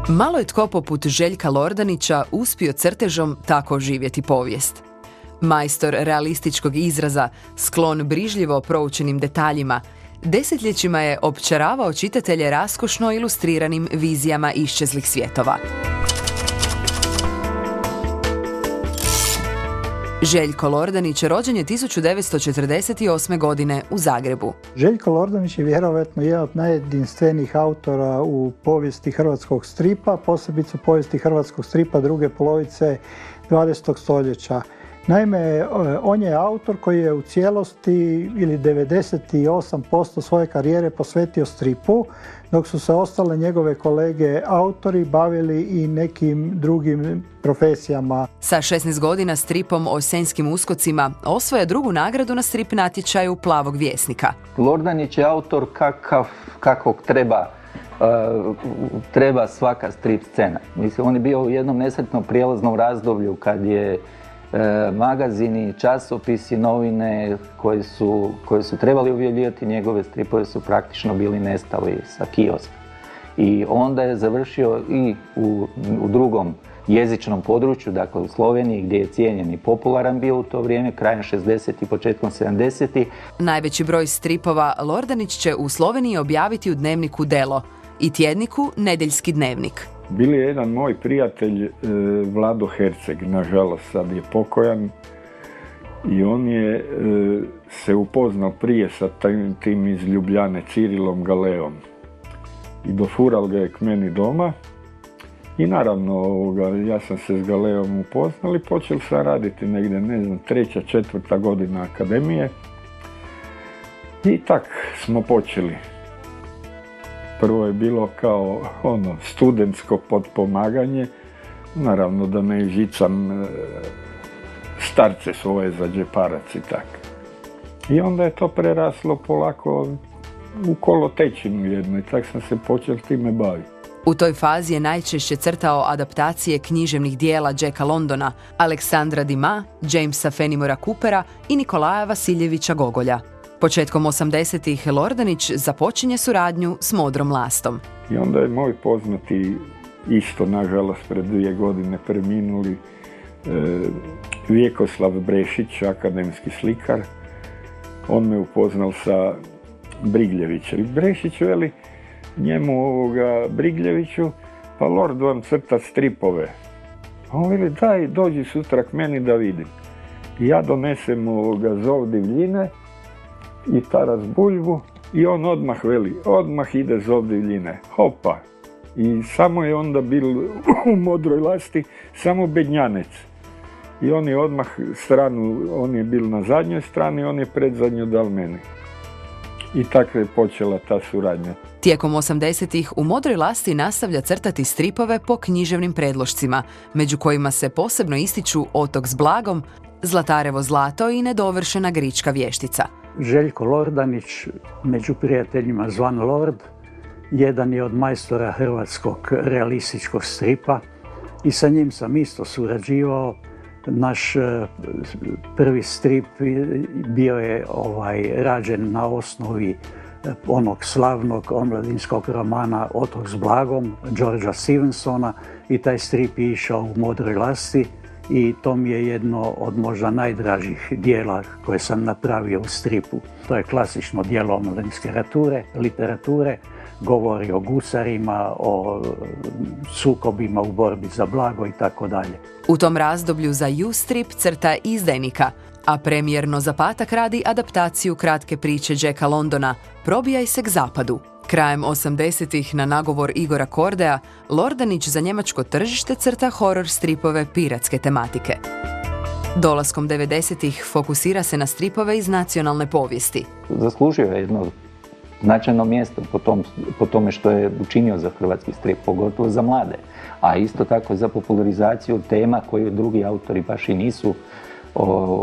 Malo je tko poput Željka Lordanića uspio crtežom tako živjeti povijest. Majstor realističkog izraza, sklon brižljivo proučenim detaljima, desetljećima je opčaravao čitatelje raskošno ilustriranim vizijama iščezlih svjetova. Željko Lordanić rođen je 1948. godine u Zagrebu. Željko Lordanić je vjerojatno jedan od najjedinstvenijih autora u povijesti hrvatskog stripa, posebice u povijesti hrvatskog stripa druge polovice 20. stoljeća. Naime, on je autor koji je u cijelosti ili 98% svoje karijere posvetio stripu, dok su se ostale njegove kolege autori bavili i nekim drugim profesijama. Sa 16 godina stripom o Senjskim uskocima osvaja drugu nagradu na strip natječaju Plavog vjesnika. Lordanić je autor kakvog treba svaka strip scena. Mislim, on je bio u jednom nesretnom prijelaznom razdoblju kad je magazini, časopisi, novine koji su trebali objavljivati njegove stripove su praktično bili nestali sa kioska. I onda je završio i u drugom jezičnom području, dakle u Sloveniji, gdje je cijenjen i popularan bio u to vrijeme, krajem 60. i početkom 70. Najveći broj stripova Lordanić će u Sloveniji objaviti u dnevniku Delo i tjedniku Nedeljski dnevnik. Bili je jedan moj prijatelj, Vlado Herceg, nažalost sad je pokojan, i on je se upoznao prije sa tim iz Ljubljane, Cirilom Galeom. I dofural ga je k meni doma i naravno ja sam se s Galeom upoznal i počel sam raditi negdje, ne znam, 3., 4. godina akademije. I tak smo počeli. Prvo je bilo kao studentsko potpomaganje, naravno da ne žicam starce svoje za džeparac i tako. I onda je to preraslo polako u kolotečinu jednu i tako sam se počeo time baviti. U toj fazi je najčešće crtao adaptacije književnih dijela Jacka Londona, Aleksandra Dima, Jamesa Fenimora Coopera i Nikolaja Vasiljevića Gogolja. Početkom 80-ih Lordanić započinje suradnju s Modrom Lastom. I onda je moj poznati, isto nažalost pred 2 godine preminuli, Vjekoslav Brešić, akademski slikar. On me upoznal sa Brigljevićem. Brešić veli njemu Brigljeviću, pa Lord vam crta stripove. A on veli, daj, dođi sutra k meni da vidim. I ja donesem Zov divljine i Taras Buljbu i on odmah ide Zov divljine. Hopa! I samo je onda bil u Modroj lasti samo Bednjanec. I on je odmah stranu, on je bil na zadnjoj strani, on je predzadnju dal meni. I tako je počela ta suradnja. Tijekom 80-ih u Modroj lasti nastavlja crtati stripove po književnim predlošcima, među kojima se posebno ističu Otok s Blagom, Zlatarevo zlato i Nedovršena Grička vještica. Željko Lordanić, među prijateljima zvan Lord, jedan je od majstora hrvatskog realističkog stripa i sa njim sam isto surađivao. Naš prvi strip bio je rađen na osnovi onog slavnog omladinskog romana Otok s Blagom, Georgea Stevensona, i taj strip je išao u Modroj lasti i to mi je jedno od možda najdražih dijela koje sam napravio u stripu. To je klasično dijelo omladinske literature, govori o gusarima, o sukobima u borbi za blago i tako dalje. U tom razdoblju za U-strip crta Izdajnika, a premijerno za Patak radi adaptaciju kratke priče Jacka Londona Probijaj se k zapadu. Krajem 80-ih na nagovor Igora Kordea, Lordanić za njemačko tržište crta horor stripove piratske tematike. Dolaskom 90-ih fokusira se na stripove iz nacionalne povijesti. Zaslužio je jedno značajno mjesto po tome što je učinio za hrvatski strip, pogotovo za mlade, a isto tako za popularizaciju tema koje drugi autori baš i nisu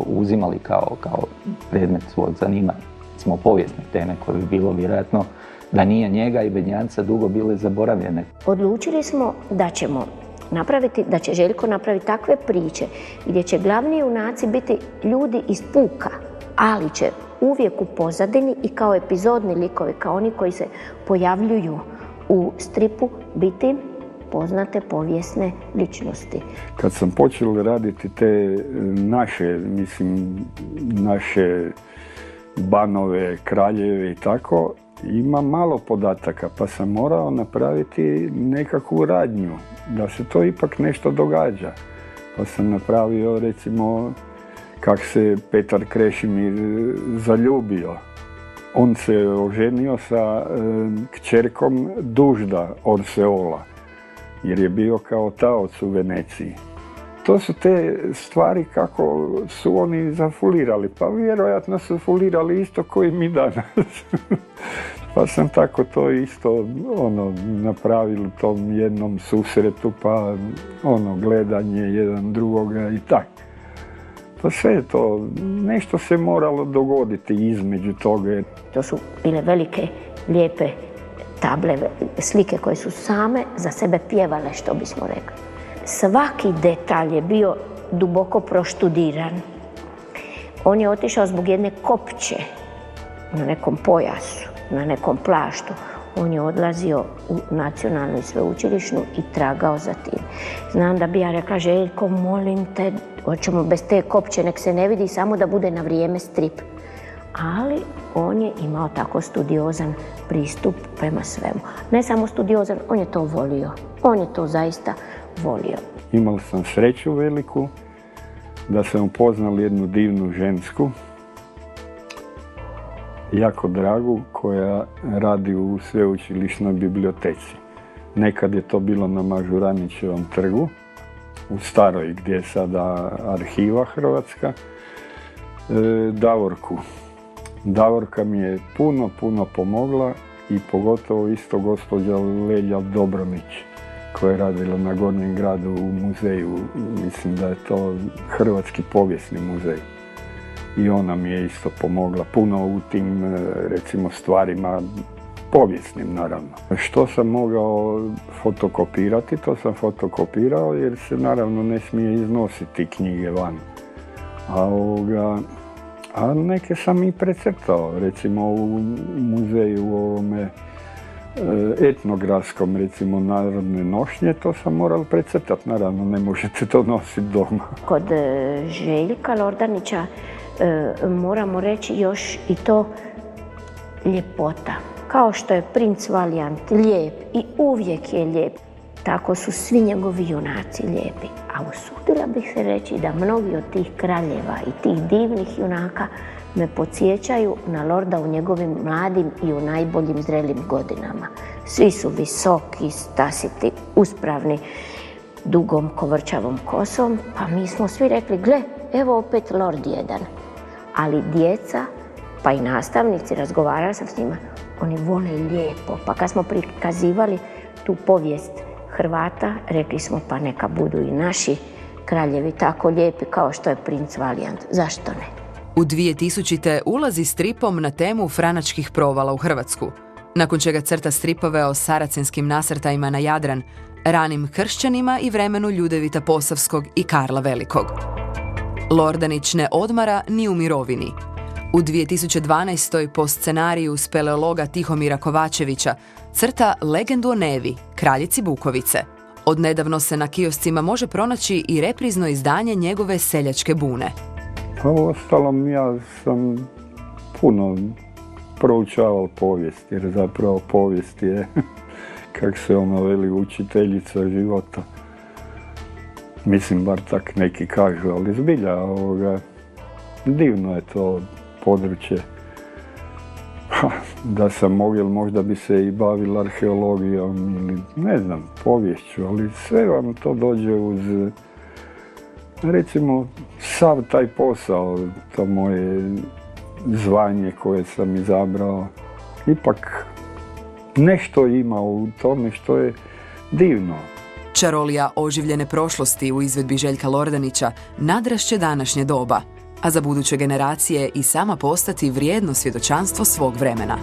uzimali kao predmet svog zanimanja. Recimo povijesne teme koje bi bilo vjerojatno da nije njega i Bednjanca dugo bile zaboravljene. Odlučili smo da će Željko napraviti takve priče gdje će glavni junaci biti ljudi iz puka, ali će uvijek u pozadini i kao epizodni likovi, kao oni koji se pojavljuju u stripu, biti poznate povijesne ličnosti. Kad sam počeo raditi te naše banove, kraljeve i tako, ima malo podataka, pa sam morao napraviti nekakvu radnju, da se to ipak nešto događa. Pa sam napravio, recimo, kak se Petar Krešimir zaljubio. On se oženio sa kćerkom Dužda Orseola, jer je bio kao taoc u Veneciji. To su te stvari kako su oni zafulirali, pa vjerojatno su fulirali isto koji mi danas. Pa sam tako to isto napravili u tom jednom susretu, pa gledanje jedan drugoga i tako. Pa sve je to, nešto se moralo dogoditi između toga. To su bile velike, lijepe table, slike koje su same za sebe pjevale, što bismo rekli. Svaki detalj je bio duboko proštudiran. On je otišao zbog jedne kopće na nekom pojasu, na nekom plaštu. On je odlazio u nacionalnu i sveučilišnu i tragao za tim. Znam da bi ja rekla, Željko, molim te, hoćemo bez te kopće, nek se ne vidi, samo da bude na vrijeme strip. Ali on je imao tako studiozan pristup prema svemu. Ne samo studiozan, on je to volio. On je to zaista volio. Imao sam sreću veliku da sam upoznal jednu divnu žensku, jako dragu, koja radi u sveučilišnoj biblioteci. Nekad je to bilo na Mažuranićevom trgu, u staroj, gdje je sada arhiva hrvatska, Davorku. Davorka mi je puno pomogla i pogotovo isto gospođa Lelja Dobronić, koja je radila na Gornjem gradu u muzeju. Mislim da je to Hrvatski povijesni muzej. I ona mi je isto pomogla puno u tim, recimo, stvarima povijesnim, naravno. Što sam mogao fotokopirati, to sam fotokopirao, jer se naravno ne smije iznositi knjige van. A neke sam i precrtao, recimo u muzeju ovome etnografskom, recimo Narodne nošnje, to sam morao precrtati, naravno ne možete to nositi doma. Kod Željka Lordanića moramo reći još i to ljepota. Kao što je princ Valijant lijep i uvijek je lijep, tako su svi njegovi junaci lijepi. A usudila bih se reći da mnogi od tih kraljeva i tih divnih junaka me podsjećaju na Lorda u njegovim mladim i u najboljim zrelim godinama. Svi su visoki, stasiti, uspravni, dugom kovrčavom kosom, pa mi smo svi rekli, gle, evo opet Lord jedan. Ali djeca, pa i nastavnici, razgovarala sam s njima, oni vole lijepo. Pa kad smo prikazivali tu povijest Hrvata, rekli smo, pa neka budu i naši kraljevi tako lijepi kao što je princ Valijant. Zašto ne? U 2000. ulazi stripom na temu franačkih provala u Hrvatsku, nakon čega crta stripove o saracenskim nasrtajima na Jadran, ranim kršćanima i vremenu Ljudevita Posavskog i Karla Velikog. Lordanić ne odmara ni u mirovini. U 2012. po scenariju speleologa Tihomira Kovačevića crta legendu o Nevi, kraljici Bukovice. Odnedavno se na kioscima može pronaći i reprizno izdanje njegove Seljačke bune. Pa uostalom, ja sam puno proučavao povijest, jer zapravo povijest je, kak se ono veli, učiteljica života. Mislim, bar tak neki kažu, ali zbilja, divno je to područje. Da sam mogel, možda bi se i bavil arheologijom ili, ne znam, poviješću, ali sve vam to dođe uz, recimo, sav taj posao, to moje zvanje koje sam izabrao. Ipak nešto ima u tome što je divno. Čarolija oživljene prošlosti u izvedbi Željka Lordanića nadrašće današnje doba, a za buduće generacije i sama postati vrijedno svjedočanstvo svog vremena.